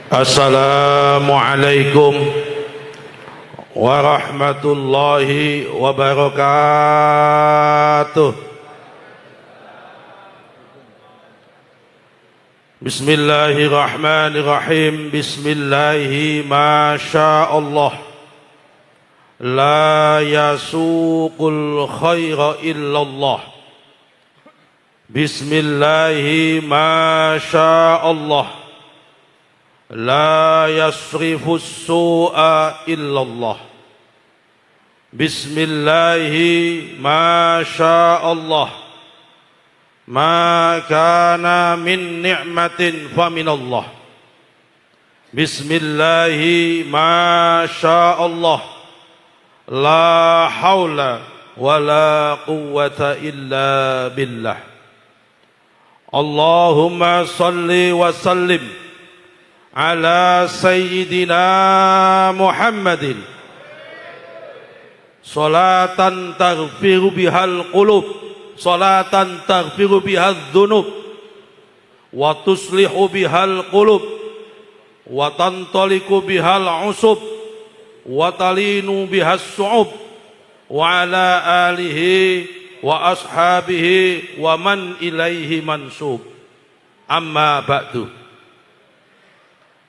Assalamualaikum warahmatullahi wabarakatuh. Bismillahirrahmanirrahim. Bismillahi masyaallah. La yasuqul khaira illallah. Bismillahi masyaallah. La yasrifus su'a illallah. Bismillahi masyaallah. Ma kana min ni'matin faminallah. Bismillahi masyaallah. La hawla wa la quwwata illa billah. Allahumma salli wa sallim ala sayyidina Muhammadin salatan taghfiru bihal qulub, salatan taghfiru bihal dhunub, wa tuslihu bihal qulub, wa tantaliku bihal usub, wa talinu bihas su'ub, wa ala alihi wa ashabihi wa man ilaihi mansub. Amma ba'du.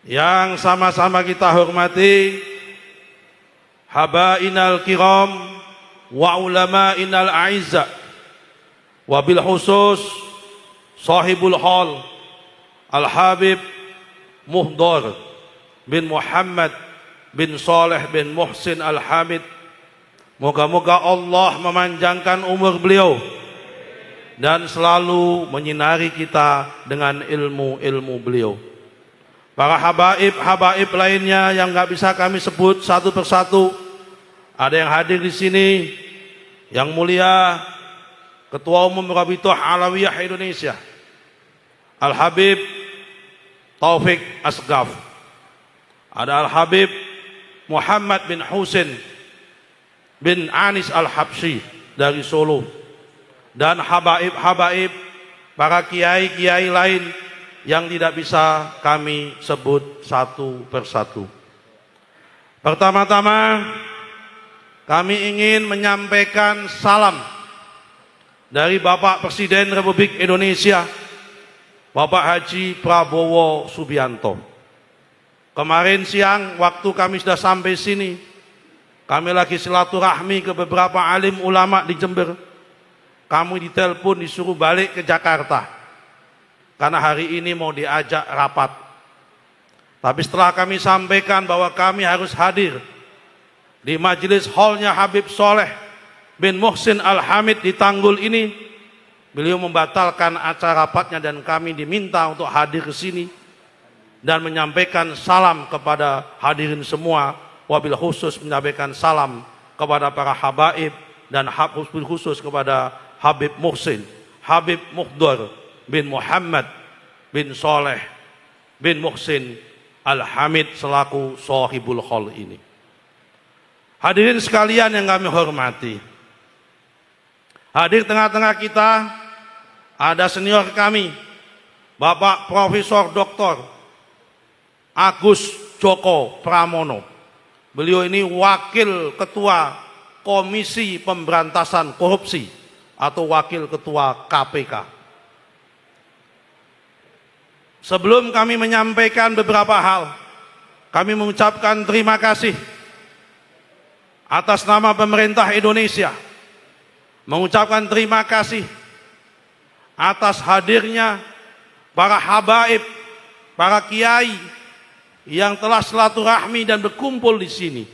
Yang sama-sama kita hormati habainal kiram wa ulama'inal a'izza, wabil khusus sahibul hal Al-Habib Muhdar bin Muhammad bin Saleh bin Muhsin Al-Hamid. Moga-moga Allah memanjangkan umur beliau dan selalu menyinari kita dengan ilmu-ilmu beliau. Para habaib lainnya yang nggak bisa kami sebut satu persatu, ada yang hadir di sini, yang mulia Ketua Umum Rabithah Alawiyah Indonesia, Al-Habib Taufik Asghaf, ada Al-Habib Muhammad bin Husain bin Anis Al-Habsyi dari Solo, dan habaib para kiai-kiai lain yang tidak bisa kami sebut satu persatu. Pertama-tama kami ingin menyampaikan salam dari Bapak Presiden Republik Indonesia, Bapak Haji Prabowo Subianto. Kemarin siang waktu kami sudah sampai sini, kami lagi silaturahmi ke beberapa alim ulama di Jember. Kami ditelepon disuruh balik ke Jakarta karena hari ini mau diajak rapat. Tapi setelah kami sampaikan bahwa kami harus hadir di majelis hallnya Habib Saleh bin Muhsin Al-Hamid di Tanggul ini, beliau membatalkan acara rapatnya dan kami diminta untuk hadir ke sini dan menyampaikan salam kepada hadirin semua, wabil khusus menyampaikan salam kepada para habaib dan wabil khusus kepada Habib Muhsin, Habib Muhdar bin Muhammad bin Saleh bin Muhsin Al-Hamid selaku sahibul hal ini. Hadirin sekalian yang kami hormati, hadir tengah-tengah kita ada senior kami, Bapak Profesor Dr. Agus Joko Pramono. Beliau ini Wakil Ketua Komisi Pemberantasan Korupsi atau Wakil Ketua KPK. Sebelum kami menyampaikan beberapa hal, kami mengucapkan terima kasih atas nama pemerintah Indonesia, mengucapkan terima kasih atas hadirnya para habaib, para kiai yang telah silaturahmi dan berkumpul di sini.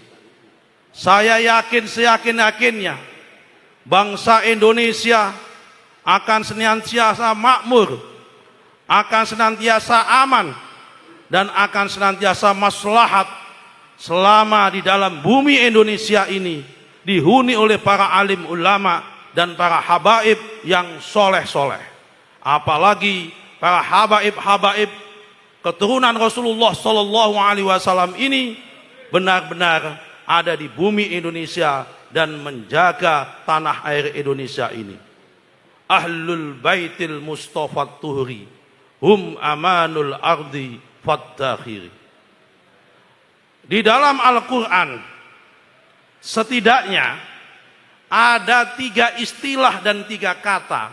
Saya yakin seyakin-yakinnya bangsa Indonesia akan senantiasa makmur, akan senantiasa aman, dan akan senantiasa maslahat selama di dalam bumi Indonesia ini dihuni oleh para alim ulama dan para habaib yang soleh-soleh. Apalagi para habaib keturunan Rasulullah Sallallahu Alaihi Wasallam ini benar-benar ada di bumi Indonesia dan menjaga tanah air Indonesia ini. Ahlul Baitil Mustafa Tuhri hum amanul ardi fattakhiri. Di dalam Al-Quran setidaknya ada 3 istilah dan 3 kata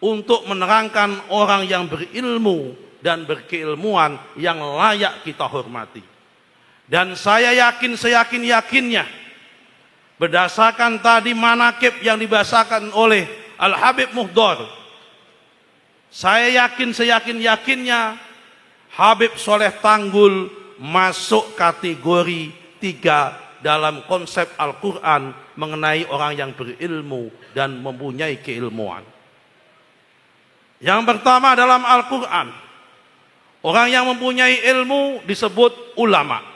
untuk menerangkan orang yang berilmu dan berkeilmuan yang layak kita hormati. Dan saya yakin, seyakin-yakinnya, berdasarkan tadi manakib yang dibahasakan oleh Al-Habib Muhdar, saya yakin, seyakin-yakinnya Habib Soleh Tanggul masuk kategori 3 dalam konsep Al-Quran mengenai orang yang berilmu dan mempunyai keilmuan. Yang pertama dalam Al-Quran, orang yang mempunyai ilmu disebut ulama.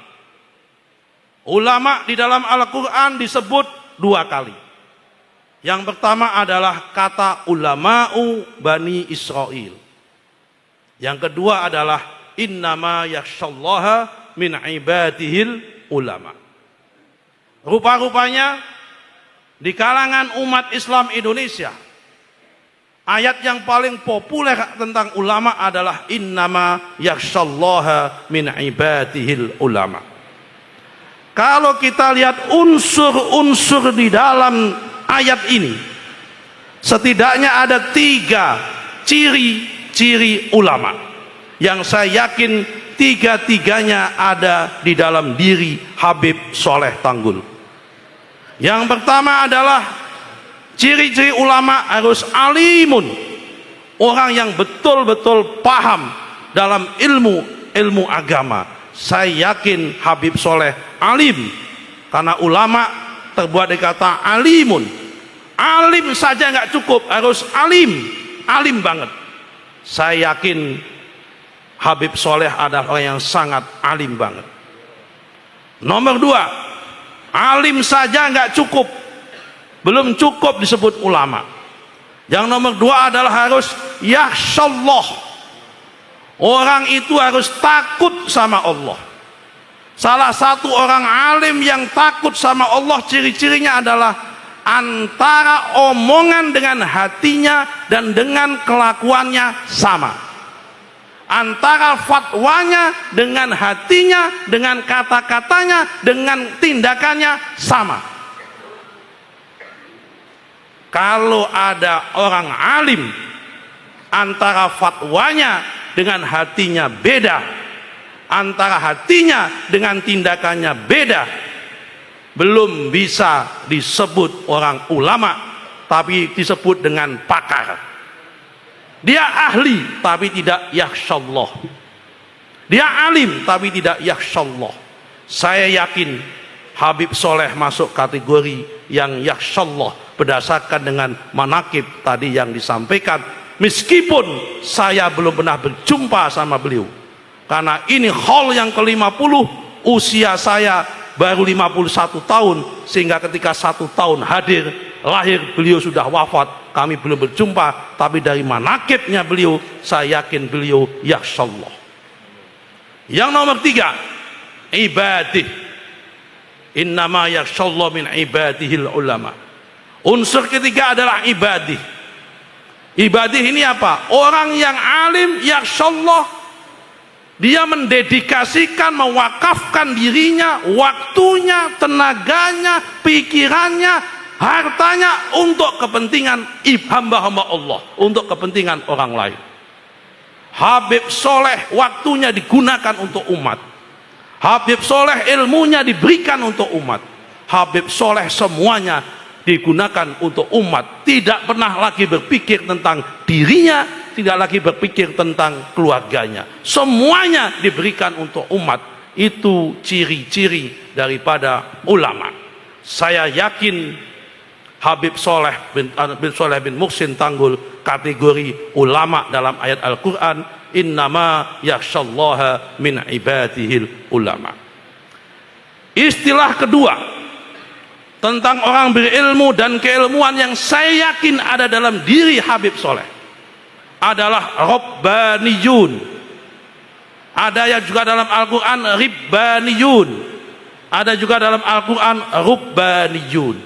Ulama di dalam Al-Quran disebut 2 kali. Yang pertama adalah kata ulama'u Bani Israel. Yang kedua adalah innama yakhshallaha min ibadihil ulama. Rupa-rupanya di kalangan umat Islam Indonesia, ayat yang paling populer tentang ulama adalah innama yakhshallaha min ibadihil ulama. Kalau kita lihat unsur-unsur di dalam ayat ini, setidaknya ada 3 ciri-ciri ulama yang saya yakin 3-tiganya ada di dalam diri Habib Soleh Tanggul. Yang pertama adalah ciri-ciri ulama harus alimun, orang yang betul-betul paham dalam ilmu agama. Saya yakin Habib Soleh alim, karena ulama terbuat dari kata alimun. Alim saja nggak cukup, harus alim banget. Saya yakin Habib Soleh adalah orang yang sangat alim banget. Nomor 2, alim saja nggak cukup, belum cukup disebut ulama. Yang nomor 2 adalah harus yakhshallah. Orang itu harus takut sama Allah. Salah satu orang alim yang takut sama Allah, ciri-cirinya adalah antara omongan dengan hatinya dan dengan kelakuannya sama. Antara fatwanya dengan hatinya, dengan kata-katanya, dengan tindakannya sama. Kalau ada orang alim, antara fatwanya dengan hatinya beda, antara hatinya dengan tindakannya beda, belum bisa disebut orang ulama, tapi disebut dengan pakar. Dia ahli tapi tidak yakhshallah. Dia alim tapi tidak yakhshallah. Saya yakin Habib Soleh masuk kategori yang yakhshallah berdasarkan dengan manakib tadi yang disampaikan. Meskipun saya belum pernah berjumpa sama beliau, karena ini haul yang ke-50, usia saya baru 51 tahun, sehingga ketika 1 tahun lahir beliau sudah wafat. Kami belum berjumpa, tapi dari manakibnya beliau, saya yakin beliau yakhshallah. Yang nomor 3, ibadih. Innama yakhshallah min ibadihil ulama. Unsur ketiga adalah ibadih. Ibadih ini apa? Orang yang alim yakhshallah, dia mendedikasikan, mewakafkan dirinya, waktunya, tenaganya, pikirannya, hartanya untuk kepentingan hamba-hamba Allah, untuk kepentingan orang lain. Habib Soleh waktunya digunakan untuk umat. Habib Soleh ilmunya diberikan untuk umat. Habib Soleh semuanya digunakan untuk umat, tidak pernah lagi berpikir tentang dirinya, tidak lagi berpikir tentang keluarganya, semuanya diberikan untuk umat. Itu ciri-ciri daripada ulama. Saya yakin Habib Soleh bin Muhsin Tanggul kategori ulama dalam ayat Al-Quran, innama yakhshallaha min ibadihil ulama. Istilah kedua tentang orang berilmu dan keilmuan yang saya yakin ada dalam diri Habib Soleh adalah Rabbaniyun. Ada yang juga dalam Al-Quran Ribbaniyun, ada juga dalam Al-Quran Rubbaniyun.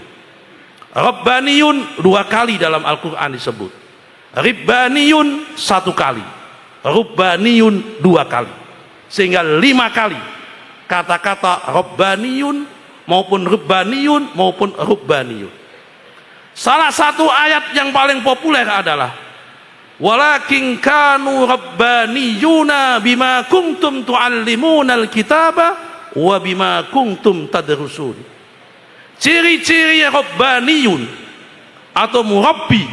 Rabbaniyun 2 kali dalam Al-Quran disebut, Ribbaniyun 1 kali, Rubbaniyun 2 kali, sehingga 5 kali kata-kata Rabbaniyun maupun Rubbaniyun maupun Rubbaniyun. Salah satu ayat yang paling populer adalah walakin kanu rabbaniyuna bima kuntum tuallimunal kitaba wa bima kuntum tadrusun. Ciri-ciri rabbaniyun atau murabbi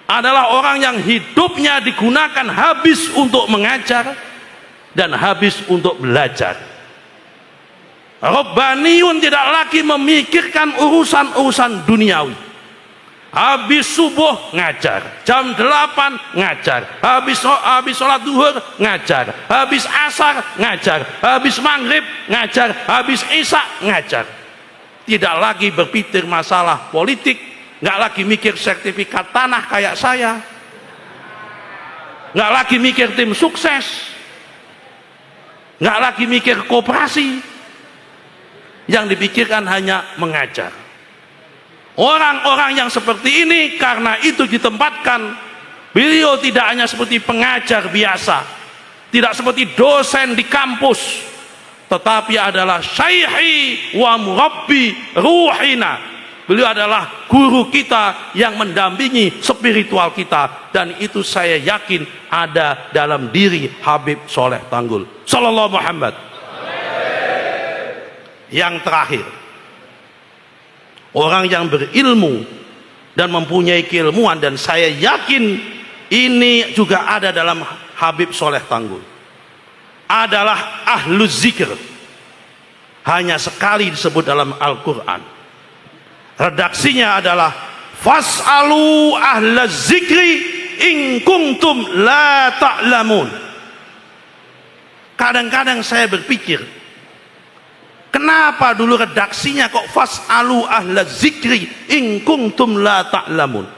adalah orang yang hidupnya digunakan habis untuk mengajar dan habis untuk belajar. Rabbaniyun tidak lagi memikirkan urusan-urusan duniawi. Habis subuh ngajar, jam 8 ngajar, habis sholat duhur ngajar, habis asar ngajar, habis maghrib ngajar, habis isya ngajar. Tidak lagi berpikir masalah politik, nggak lagi mikir sertifikat tanah kayak saya, nggak lagi mikir tim sukses, nggak lagi mikir koperasi. Yang dipikirkan hanya mengajar. Orang-orang yang seperti ini karena itu ditempatkan, beliau tidak hanya seperti pengajar biasa, tidak seperti dosen di kampus, tetapi adalah syaihi wa murabbi ruhina. Beliau adalah guru kita yang mendampingi spiritual kita, dan itu saya yakin ada dalam diri Habib Soleh Tanggul sallallahu Muhammad. Yang terakhir, orang yang berilmu dan mempunyai keilmuan, dan saya yakin ini juga ada dalam Habib Soleh Tanggul, adalah ahlu zikir. Hanya sekali disebut dalam Al-Quran. Redaksinya adalah fas'alu ahla zikri in kuntum la ta'lamun. Kadang-kadang saya berpikir, kenapa dulu redaksinya kok fas'alu ahla zikri in kuntum la ta'lamun?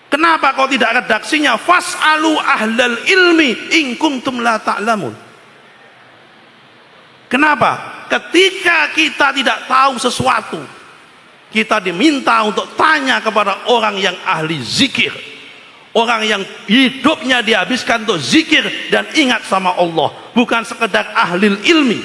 Kenapa kok tidak redaksinya fas'alu ahlal ilmi in kuntum la ta'lamun? Kenapa? Ketika kita tidak tahu sesuatu, kita diminta untuk tanya kepada orang yang ahli zikir, orang yang hidupnya dihabiskan untuk zikir dan ingat sama Allah, bukan sekedar ahli ilmi.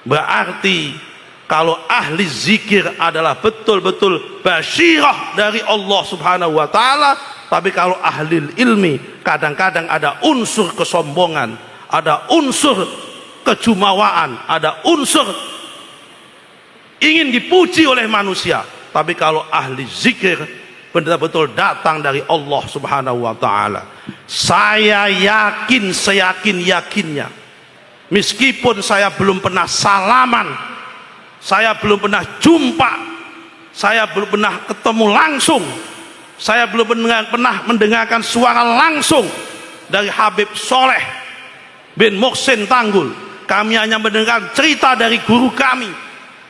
Berarti kalau ahli zikir adalah betul-betul basyirah dari Allah subhanahu wa ta'ala, tapi kalau ahli ilmi kadang-kadang ada unsur kesombongan, ada unsur kejumawaan, ada unsur ingin dipuji oleh manusia. Tapi kalau ahli zikir betul-betul datang dari Allah subhanahu wa ta'ala, saya yakin, seyakin-yakinnya, meskipun saya belum pernah salaman, saya belum pernah jumpa, saya belum pernah ketemu langsung, saya belum pernah mendengarkan suara langsung dari Habib Soleh bin Muhsin Tanggul. Kami hanya mendengarkan cerita dari guru kami,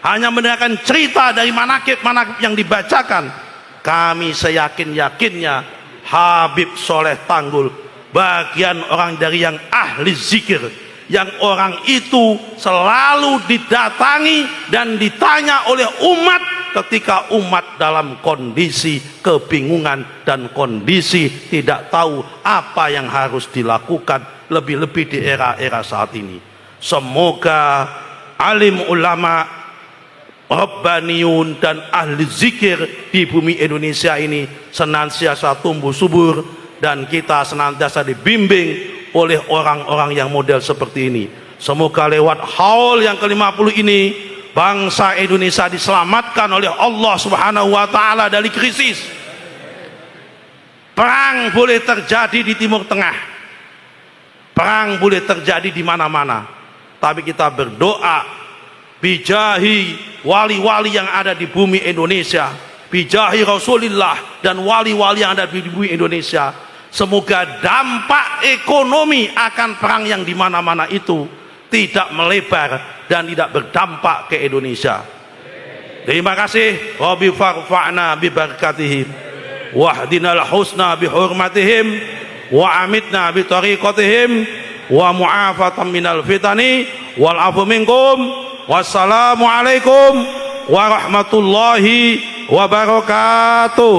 hanya mendengarkan cerita dari manakib-manakib yang dibacakan. Kami seyakin-yakinnya Habib Soleh Tanggul bagian orang dari yang ahli zikir, yang orang itu selalu didatangi dan ditanya oleh umat ketika umat dalam kondisi kebingungan dan kondisi tidak tahu apa yang harus dilakukan, lebih-lebih di era-era saat ini. Semoga alim ulama, rabbaniyun dan ahli zikir di bumi Indonesia ini senantiasa tumbuh subur, dan kita senantiasa dibimbing oleh orang-orang yang model seperti ini. Semoga lewat haul yang ke-50 ini bangsa Indonesia diselamatkan oleh Allah subhanahu wa ta'ala dari krisis. Perang boleh terjadi di Timur Tengah, perang boleh terjadi di mana-mana, tapi kita berdoa bijahi wali-wali yang ada di bumi Indonesia, bijahi Rasulullah dan wali-wali yang ada di bumi Indonesia, semoga dampak ekonomi akan perang yang di mana-mana itu tidak melebar dan tidak berdampak ke Indonesia. Terima kasih. Rabbi farfa'na bi barakatihim wahdinal husna bi hurmatihim wa amitna bi tariqatihim wa mu'afatan minal fitani wal afu minkum. Wassalamualaikum warahmatullahi wabarakatuh.